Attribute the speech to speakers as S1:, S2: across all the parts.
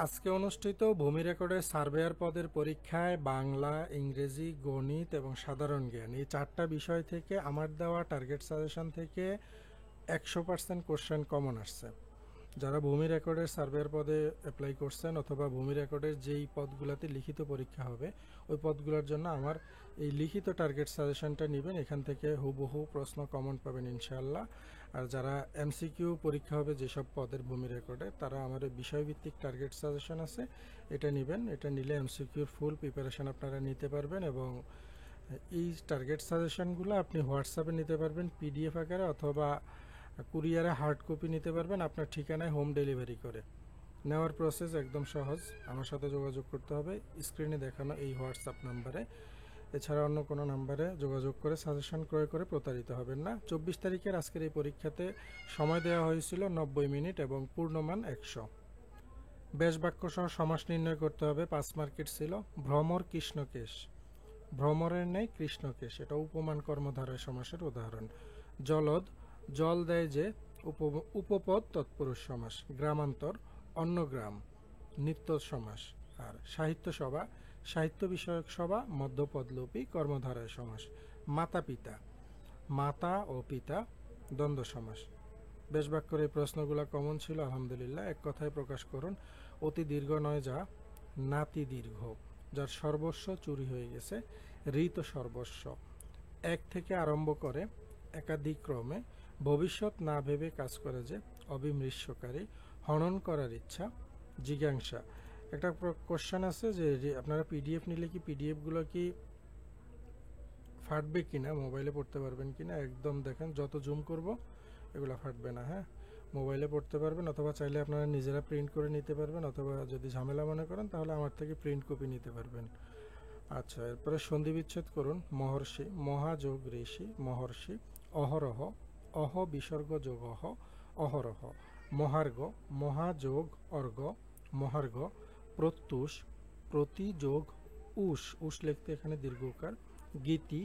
S1: আজকে অনুষ্ঠিত ভূমি রেকর্ডের সার্ভেয়ার পদের পরীক্ষায় বাংলা, ইংরেজি, গণিত এবং সাধারণ জ্ঞান এই 4টা বিষয় থেকে আমার দেওয়া টার্গেট সাজেশন থেকে 100% কোশ্চেন কমন আসছে। যারা ভূমি রেকর্ডের সার্ভেয়ার পদে অ্যাপ্লাই করছেন অথবা ভূমি রেকর্ডের যেই পদগুলোতে লিখিত পরীক্ষা হবে ওই পদগুলোর জন্য আমার এই লিখিত টার্গেট সাজেশনটা নেবেন। এখান থেকে হুবহু প্রশ্ন কমন পাবেন ইনশাআল্লাহ। আর যারা এমসিকিউ পরীক্ষা হবে যেসব পদের ভূমি রেকর্ডে, তারা আমার এই বিষয়ভিত্তিক টার্গেট সাজেশন আছে, এটা নেবেন। এটা নিলে এমসিকিউর ফুল প্রিপারেশন আপনারা নিতে পারবেন এবং এই টার্গেট সাজেশনগুলো আপনি হোয়াটসঅ্যাপে নিতে পারবেন পিডিএফ আকারে, অথবা কুরিয়ারে হার্ড কপি নিতে পারবেন আপনার ঠিকানায় হোম ডেলিভারি করে। নেওয়ার প্রসেস একদম সহজ। আমার সাথে যোগাযোগ করতে হবে স্ক্রিনে দেখানো এই হোয়াটসঅ্যাপ নাম্বারে। এছাড়া অন্য কোনো নাম্বারে যোগাযোগ করে সাজেশন ক্রয় করে প্রতারিত হবেন না। 24 তারিখের আজকের এই পরীক্ষাতে সময় দেওয়া হয়েছিল 90 মিনিট এবং পূর্ণমান 100। বেশ বাক্য সহ সমাস নির্ণয় করতে হবে। 5 মার্কেট ছিল। ভ্রমর কৃষ্ণকেশ, ভ্রমরের নেই কৃষ্ণকেশ, এটা উপমান কর্মধারয় সমাসের উদাহরণ। জলদ, জল দেয় যে, উপপদ তৎপুরুষ সমাস। গ্রামান্তর, অন্য গ্রাম, নিত্য সমাস। আর সাহিত্য সভা, সাহিত্য বিষয়ক সভা, মধ্যপদলোপী কর্মধারয় সমাস। মাতা পিতা, মাতা ও পিতা দ্বন্দ্ব সমাস। বেশ বাক্যের এই প্রশ্নগুলো কমন ছিল আলহামদুলিল্লাহ। এক কথায় প্রকাশ করুন। অতি দীর্ঘ নয় যা, নাতি দীর্ঘ, যার সর্বস্ব চুরি হয়ে গেছে, ঋত সর্বস্ব। এক থেকে আরম্ভ করে একাধিক ক্রমে, ভবিষ্যৎ না ভেবে কাজ করে যে, অবিমৃষ্যকারী, হনন করার ইচ্ছা, জিজ্ঞাসা। একটা কোশ্চেন আছে যে আপনারা পিডিএফ নিলে কি পিডিএফগুলো কি ফাটবে কিনা, মোবাইলে পড়তে পারবেন কিনা। একদম দেখেন যত জুম করব এগুলো ফাটবে না। হ্যাঁ, মোবাইলে পড়তে পারবেন, অথবা চাইলে আপনারা নিজেরা প্রিন্ট করে নিতে পারবেন, অথবা যদি ঝামেলা মনে করেন তাহলে আমার থেকে প্রিন্ট কপি নিতে পারবেন। আচ্ছা, এরপরে সন্ধি বিচ্ছেদ করুন। মহর্ষি, মহাযোগ ঋষি, মহর্ষি। অহরহ, অহ বিসর্গ যোগ অহ, অহরহ। মহার্ঘ, মহাযোগ অর্ঘ, মহার্ঘ। প্রত্যুষ, প্রতি যোগ উষ, উষ লিখতে এখানে দীর্ঘকার। গীতি,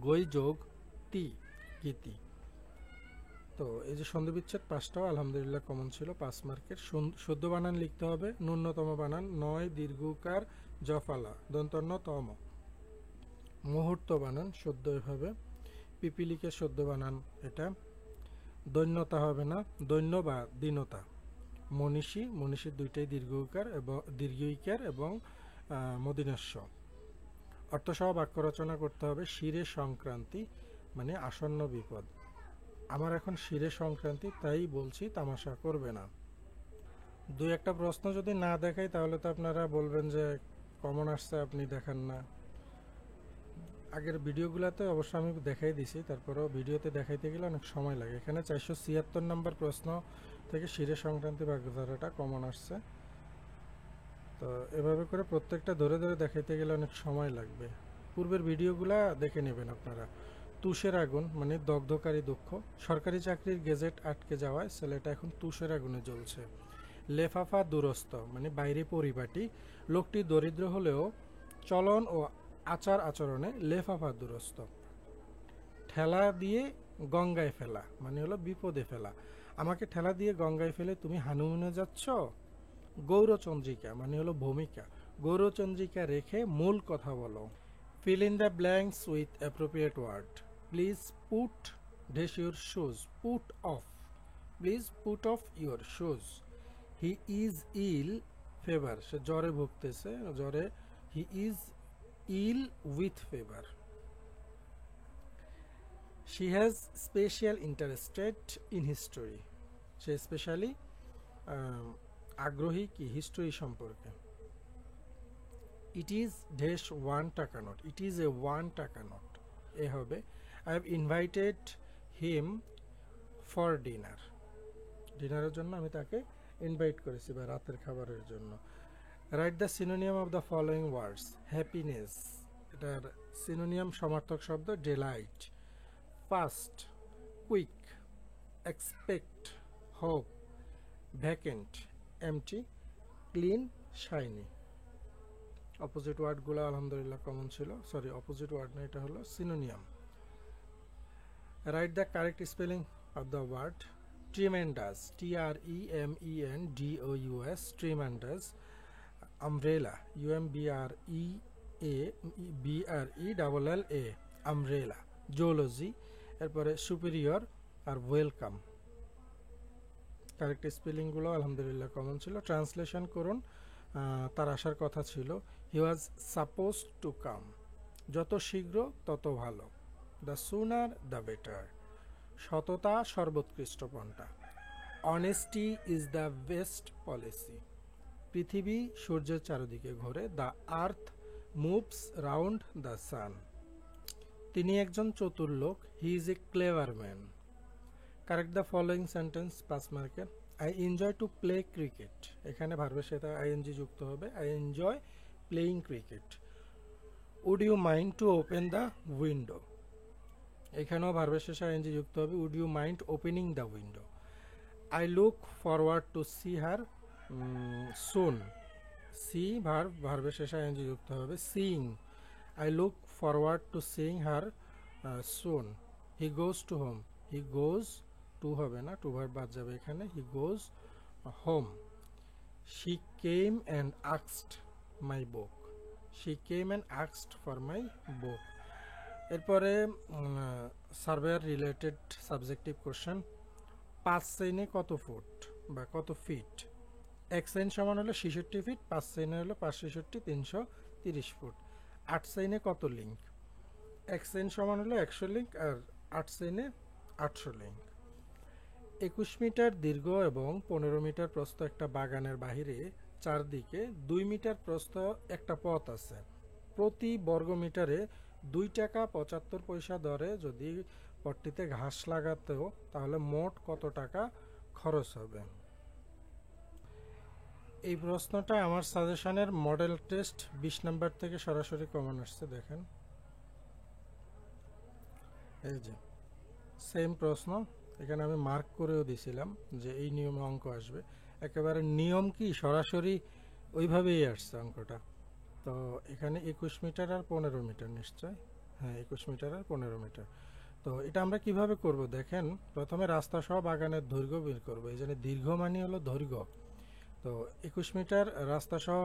S1: গৈ যোগ তি, গীতি। তো এই যে সন্ধি বিচ্ছেদ 5টাও আলহামদুলিল্লাহ কমন ছিল, 5 মার্কের। শুদ্ধ বানান লিখতে হবে। ন্যূনতম বানান নয় দীর্ঘকার জফালা দন্তন্য তম। মুহূর্ত বানান শুদ্ধ এভাবে। পিপিলিকে শুদ্ধ বানান এটা। দৈন্যতা হবে না, দৈন্য বা দীনতা। মনীষী, মনীষীর দুইটাই দীর্ঘকার এবং দীর্ঘইকার এবং মদিনাস্য। অর্থসহ বাক্য রচনা করতে হবে। শিরে সংক্রান্তি মানে আসন্ন বিপদ। আমার এখন শিরে সংক্রান্তি, তাই বলছি তামাশা করবে না। 2-1টা প্রশ্ন যদি না দেখাই তাহলে তো আপনারা বলবেন যে কমন আসছে আপনি দেখান না। আগের ভিডিওগুলোতে অবশ্য আমি দেখাই দিছি, তারপরেও ভিডিওতে দেখাইতে গেলে অনেক সময় লাগে। এখানে 476 নম্বর প্রশ্ন থেকে শিরে সংক্রান্তি বাগধারাটা কমন আসছে। তো এভাবে করে প্রত্যেকটা ধরে ধরে দেখাইতে গেলে অনেক সময় লাগবে। পূর্বের ভিডিওগুলা দেখে নেবেন আপনারা। তুষের আগুন মানে দগ্ধকারী দুঃখ। সরকারি চাকরির গেজেট আটকে যাওয়ায় ছেলেটা এখন তুষের আগুনে জ্বলছে। লেফাফা দুরস্ত মানে বাইরে পরিপাটি। লোকটি দরিদ্র হলেও চলন ও আচার আচরণে লেফাফা দুরস্ত। ঠেলা দিয়ে গঙ্গায় ফেলা মানে হলো বিপদে ফেলা। আমাকে ঠেলা দিয়ে গঙ্গায় ফেলে তুমি হানুমুনে যাচ্ছ। গৌরচন্দ্রিকা মানে হলো ভূমিকা। গৌরচন্দ্রিকা রেখে মূল কথা বলো। Fill in the blanks with appropriate word. Please put dash your shoes. Put off. Please put off your shoes. He is ill fever. সে জ্বরে ভুগতেছে, জ্বরে। He is ill with fever. She has special interested in history. Say specially আগ্রহী কি history সম্পর্কে। It is dash 1 টাকা note. It is a 1 টাকা note এ হবে। I have invited him for dinner. ডিনারের জন্য আমি তাকে ইনভাইট করেছি বা রাতের খাবারের জন্য। Write the synonym of the following words. Happiness, এটার সিনোনিয়াম সমার্থক শব্দ delight. Fast, quick, expect, hope, vacant, empty, clean, shiny. Opposite ওয়ার্ডগুলো আলহামদুলিল্লাহ কমন ছিল। সরি, অপোজিট ওয়ার্ড না, এটা হলো synonym. Write the correct spelling of the word. Tremendous, TREMENDOUS, tremendous. Umbrella, UMBRELLA, umbrella. Zoology, এরপরে সুপিরিয়র আর ওয়েলকাম। কারেক্ট স্পেলিংগুলো আলহামদুলিল্লাহ কমন ছিল। ট্রান্সলেশন করুন। তার আসার কথা ছিল, হি ওয়াজ সাপোজ টু কাম, যত শীঘ্র তত ভালো, দ্য সুনার দ্য বেটার, সততা সর্বোৎকৃষ্ট পন্থা, honesty is the best policy, পৃথিবী সূর্যের চারদিকে ঘোরে, the earth moves round the sun, তিনি একজন চতুর লোক, he is a clever man. Correct the following sentence, 5 মার্কের। I enjoy to play cricket, এখানে ভার্বের সাথে আইএনজি যুক্ত হবে, I enjoy playing cricket. Would you mind to open the window, এখানেও ভার্বের শেষে আইএনজি যুক্ত হবে, would you mind opening the window. I look forward to see her soon, see ভার্বের শেষে আইএনজি যুক্ত হবে, seeing, I look forward to seeing her soon. He goes to home, he goes to হবে না, to verb বাদ যাবে এখানে, he goes home. She came and asked my book, she came and asked for my book. এরপরে surveyor related subjective question. 5 সাইনে কত foot বা কত ফিট? 1 সাইন সমান হলো 66 ফিট, 5 সাইনে হলো 566, 330 ফুট। 8 সাইনে কত লিঙ্ক? 1 সাইন সমান হলো 100 লিঙ্ক, আর 8 সাইনে 800 লিঙ্ক। 21 মিটার দীর্ঘ এবং 15 মিটার প্রস্থ একটা বাগানের বাহিরে চারদিকে 2 মিটার প্রস্থ একটা পথ আছে। প্রতি বর্গ মিটারে 2 টাকা 75 পয়সা দরে যদি পথটিতে ঘাস লাগাতেও, তাহলে মোট কত টাকা খরচ হবে? এই প্রশ্নটা আমার সাজেশনের মডেল টেস্ট 20 নাম্বার থেকে সরাসরি কমন আসছে। দেখেন, এই যে সেম প্রশ্ন, এখানে আমি মার্ক করেও দিছিলাম যে এই নিয়মে অঙ্ক আসবে। একেবারে নিয়ম কি সরাসরি ওইভাবেই আসছে অঙ্কটা। তো এখানে 21 মিটার আর 15 মিটার নিশ্চয়, হ্যাঁ 21 মিটার আর 15 মিটার। তো এটা আমরা কিভাবে করব দেখেন, প্রথমে রাস্তা সহ বাগানের দৈর্ঘ্য বের করব। এই জন্য দীর্ঘ মানে হলো দৈর্ঘ্য। তো 21 মিটার রাস্তা সহ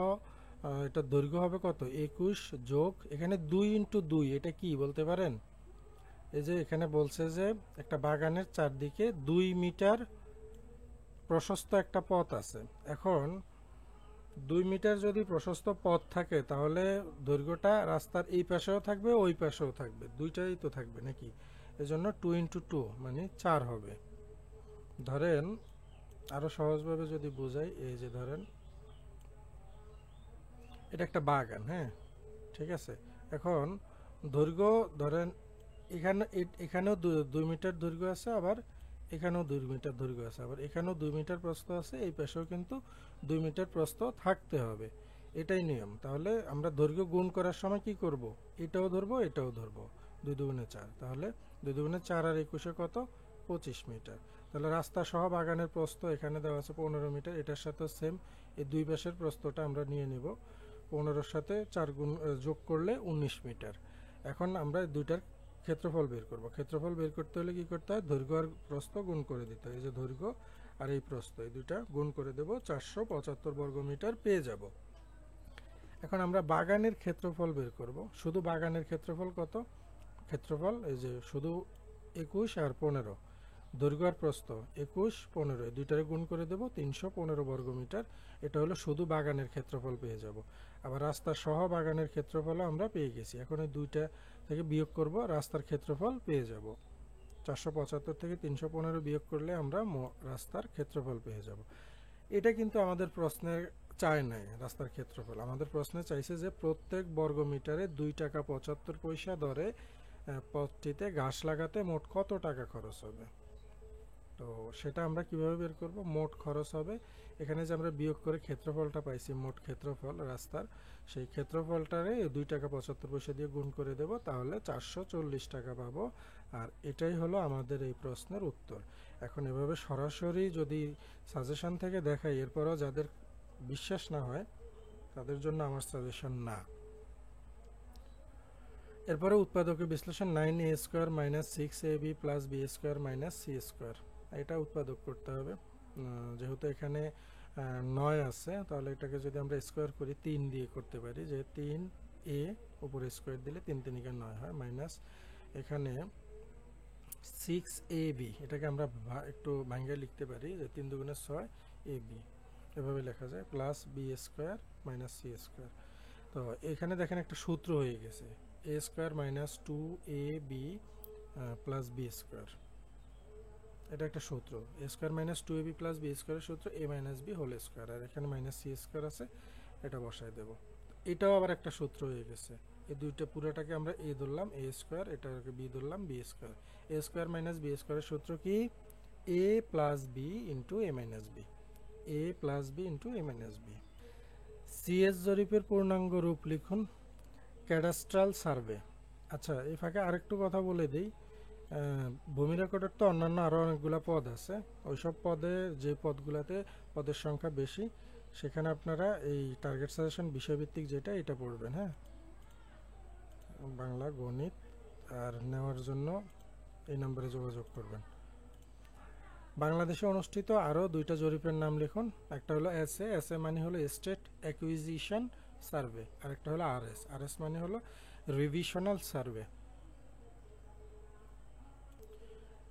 S1: এটার দৈর্ঘ্য হবে কত? 21 যোগ এখানে 2 ইন্টু 2, এটা কি বলতে পারেন? এই যে এখানে বলছে যে একটা বাগানের চারদিকে 2 মিটার প্রশস্ত একটা পথ আছে। এখন 2 মিটার যদি প্রশস্ত পথ থাকে, তাহলে দৈর্ঘ্যটা রাস্তার এই পাশেও থাকবে, ওই পাশেও থাকবে, দুইটাই তো থাকবে নাকি? এজন্য 2 ইন্টু 2 মানে 4 হবে। ধরেন আরো সহজভাবে যদি বোঝাই, এই যে ধরেন এটা একটা বাগান, হ্যাঁ ঠিক আছে। এখন দৈর্ঘ্য ধরেন এখানেও 2 মিটার দৈর্ঘ্য আছে, আবার এখানেও 2 মিটার দৈর্ঘ্য আছে, আবার এখানেও 2 মিটার প্রস্থ আছে, এই পাশেও কিন্তু 2 মিটার প্রস্থ থাকতে হবে, এটাই নিয়ম। তাহলে আমরা দৈর্ঘ্য গুণ করার সময় কি করব? এটাও ধরবো, এটাও ধরবো, 2 দুগুণে 4, তাহলে 2 দুগুণে 4 আর 21 কত? 25 মিটার। তাহলে রাস্তা সহ বাগানের প্রস্থ এখানে দেওয়া আছে 15 মিটার, এটার সাথে সেম এই দুই পাশের প্রস্থটা আমরা নিয়ে নিব। 15-র সাথে 4 গুণ যোগ করলে 19 মিটার। এখন আমরা দুইটার ক্ষেত্রফল বের করব। ক্ষেত্রফল বের করতে হলে কি করতে হয়? দৈর্ঘ্য আর প্রস্থ গুণ করে দিতে হয়। এই যে দৈর্ঘ্য আর এই প্রস্থ, এই দুইটা গুণ করে দেব, 475 বর্গ মিটার পেয়ে যাব। এখন আমরা বাগানের ক্ষেত্রফল বের করব। শুধু বাগানের ক্ষেত্রফল কত? ক্ষেত্রফল এই যে শুধু 21 আর 15, দৈর্ঘ্য আর প্রস্থ 21, 15, এই দুইটারে গুণ করে দেব, 315 বর্গ মিটার। এটা হলো শুধু বাগানের ক্ষেত্রফল পেয়ে যাব। আবার রাস্তা সহ বাগানের ক্ষেত্রফল আমরা পেয়ে গেছি। এখন এই দুইটা থেকে বিয়োগ করব, রাস্তার ক্ষেত্রফল পেয়ে যাব। 475 থেকে 315 বিয়োগ করলে আমরা রাস্তার ক্ষেত্রফল পেয়ে যাব। এটা কিন্তু আমাদের প্রশ্নের চায় নাই রাস্তার ক্ষেত্রফল। আমাদের প্রশ্নে চাইছে যে প্রত্যেক বর্গ মিটারে 2 টাকা 75 পয়সা দরে পথটিতে ঘাস লাগাতে মোট কত টাকা খরচ হবে। তো সেটা আমরা কিভাবে বের করব? মোট খরচ হবে, এখানে যে আমরা বিয়োগ করে ক্ষেত্রফলটা পাইছি, মোট ক্ষেত্রফল রাস্তার, সেই ক্ষেত্রফলটারে 2 টাকা 75 পয়সা দিয়ে গুণ করে দেব, তাহলে 440 টাকা পাবো। আর এটাই হলো আমাদের এই প্রশ্নের উত্তর। এখন এভাবে সরাসরি যদি সাজেশন থেকে দেখাই, এরপরও যাদের বিশ্বাস না হয় তাদের জন্য আমার সাজেশন না। এরপরে উৎপাদকের বিশ্লেষণ, 9a² - 6ab + b² - c²। এটা উৎপাদক করতে হবে। যেহেতু এখানে 9 আছে, তাহলে এটাকে যদি আমরা স্কোয়ার করি 3 দিয়ে করতে পারি, যে 3a উপরে স্কোয়ার দিলে 3 3 9 হয়, মাইনাস এখানে 6ab, এটাকে আমরা একটু ভাঙিয়ে লিখতে পারি যে 3 2 6 ab, এভাবে লেখা যায়, plus b square minus c square. তো এখানে দেখেন একটা সূত্র হয়ে গেছে, a square minus 2ab plus b square. এটা একটা সূত্র, a square minus 2ab plus b স্কোয়ারের সূত্র a minus b whole square, আর এখানে মাইনাস সি স্কোয়ার আছে, এটা বসায় দেব। এটাও আবার একটা সূত্র হয়ে গেছে, এই দুইটা পুরোটাকে আমরা এ ধরলাম এ স্কোয়ার, এটাকে বি ধরলাম বি স্কোয়ার। এ স্কোয়ার মাইনাস বি স্কোয়ারের সূত্র কি? এ প্লাস বি ইন্টু এ মাইনাস বি, এ প্লাস বি ইন্টু এ মাইনাস বি। সিএস জরিপের পূর্ণাঙ্গ রূপ লিখুন, ক্যাডাস্ট্রাল সার্ভে। আচ্ছা, এই ফাঁকে আরেকটু কথা বলে দিই, ভূমি রেকর্ডের তো অন্যান্য আরও অনেকগুলো পদ আছে, ওইসব পদে যে পদগুলোতে পদের সংখ্যা বেশি সেখানে আপনারা এই টার্গেট সাজেশন বিষয়ভিত্তিক যেটা, এটা পড়বেন। হ্যাঁ, বাংলা, গণিত আর নেওয়ার জন্য এই নম্বরে যোগাযোগ করবেন। বাংলাদেশে অনুষ্ঠিত আরও 2টা জরিপের নাম লিখুন। একটা হলো এসএ, এসএ মানে হলো স্টেট অ্যাকুইজিশন সার্ভে, আর একটা হলো আরএস, আরএস মানে হলো রিভিশনাল সার্ভে।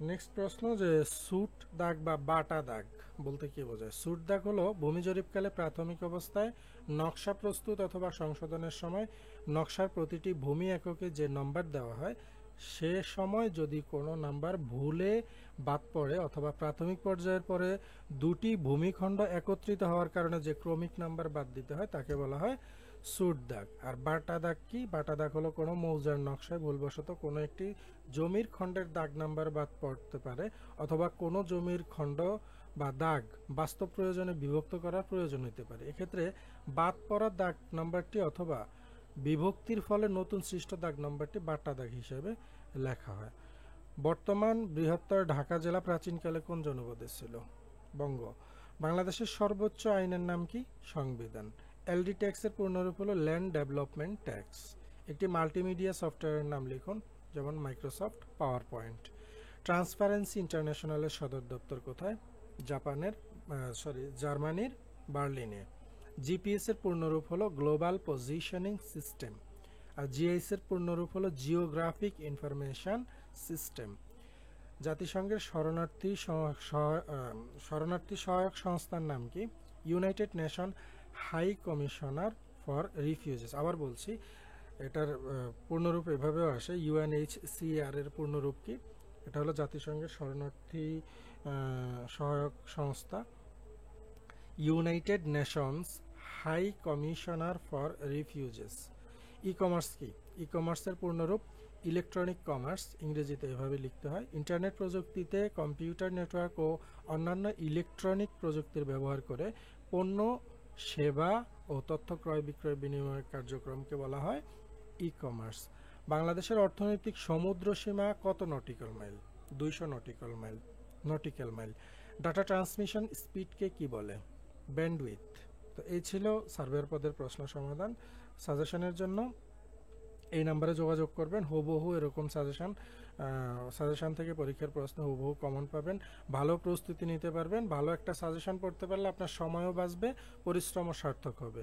S1: নেক্সট প্রশ্ন, যে সুট দাগ বা বাটা দাগ বলতে কি বোঝায়? সুট দাগ হলো ভূমি জরিপকালে প্রাথমিক অবস্থায় নকশা প্রস্তুত অথবা সংশোধনের সময় নকশার প্রতিটি ভূমি এককে যে নম্বর দেওয়া হয়, সে সময় যদি কোনো নাম্বার ভুলে বাদ পড়ে অথবা প্রাথমিক পর্যায়ের পরে দুটি ভূমিখণ্ড একত্রিত হওয়ার কারণে যে ক্রমিক নাম্বার বাদ দিতে হয় তাকে বলা হয় সুট দাগ। আর বাটা দাগ কি? বাটা দাগ হলো কোনো মৌজার নকশায় ভুলবশত কোনো একটি জমির খণ্ডের দাগ নাম্বার বাদ পড়তে পারে, অথবা কোনো জমির খণ্ড বা দাগ বাস্তব প্রয়োজনে বিভক্ত করার প্রয়োজন হতে পারে। এক্ষেত্রে বাদ পড়া দাগ নাম্বারটি অথবা বিভক্তির ফলে নতুন সৃষ্ট দাগ নাম্বারটি বাটা দাগ হিসেবে লেখা হয়। বর্তমান বৃহত্তর ঢাকা জেলা প্রাচীনকালে কোন জনপদে ছিল? বঙ্গ। বাংলাদেশের সর্বোচ্চ আইনের নাম কি? সংবিধান। এলডি ট্যাক্সের পূর্ণরূপ হলো ল্যান্ড ডেভেলপমেন্ট ট্যাক্স। একটি মাল্টিমিডিয়া সফটওয়্যারের নাম লিখুন, যেমন মাইক্রোসফট পাওয়ার পয়েন্ট। ট্রান্সপারেন্সি ইন্টারন্যাশনালের সদর দপ্তর কোথায়? জার্মানির বার্লিনে। জিপিএস এর পূর্ণরূপ হলো গ্লোবাল পজিশনিং সিস্টেম, আর জিআইএস এর পূর্ণরূপ হলো জিওগ্রাফিক ইনফরমেশন সিস্টেম। জাতিসংঘের শরণার্থী সহায়ক সংস্থার নাম কি? United Nation High Commissioner for Refugees. আবার বলছি, এটার পূর্ণরূপ এভাবেও আসে, ইউএনএইচসিআর এর পূর্ণরূপ কি? এটা হলো জাতিসংঘের শরণার্থী সহায়ক সংস্থা, United Nations High Commissioner for Refugees. E commerce কি? ই কমার্সের পূর্ণরূপ ইলেকট্রনিক কমার্স, ইংরেজিতে এভাবে লিখতে হয়। ইন্টারনেট প্রযুক্তিতে কম্পিউটার নেটওয়ার্ক ও অন্যান্য ইলেকট্রনিক প্রযুক্তির ব্যবহার করে পণ্য, সেবা ও তথ্য ক্রয় বিক্রয় বিনিময় কার্যক্রমকে বলা হয় ই কমার্স। বাংলাদেশের অর্থনৈতিক সমুদ্র সীমা কত nautical mile? 200 nautical mile. Data transmission স্পিডকে কি বলে? ব্যান্ডউইথ। তো এই ছিল সার্ভেয়ার পদের প্রশ্ন সমাধান। সাজেশনের জন্য এই নাম্বারে যোগাযোগ করবেন, হুবহু এরকম সাজেশন থেকে পরীক্ষার প্রশ্ন হুবহু কমন পাবেন, ভালো প্রস্তুতি নিতে পারবেন। ভালো একটা সাজেশন পড়তে পারলে আপনার সময়ও বাঁচবে, পরিশ্রমও সার্থক হবে।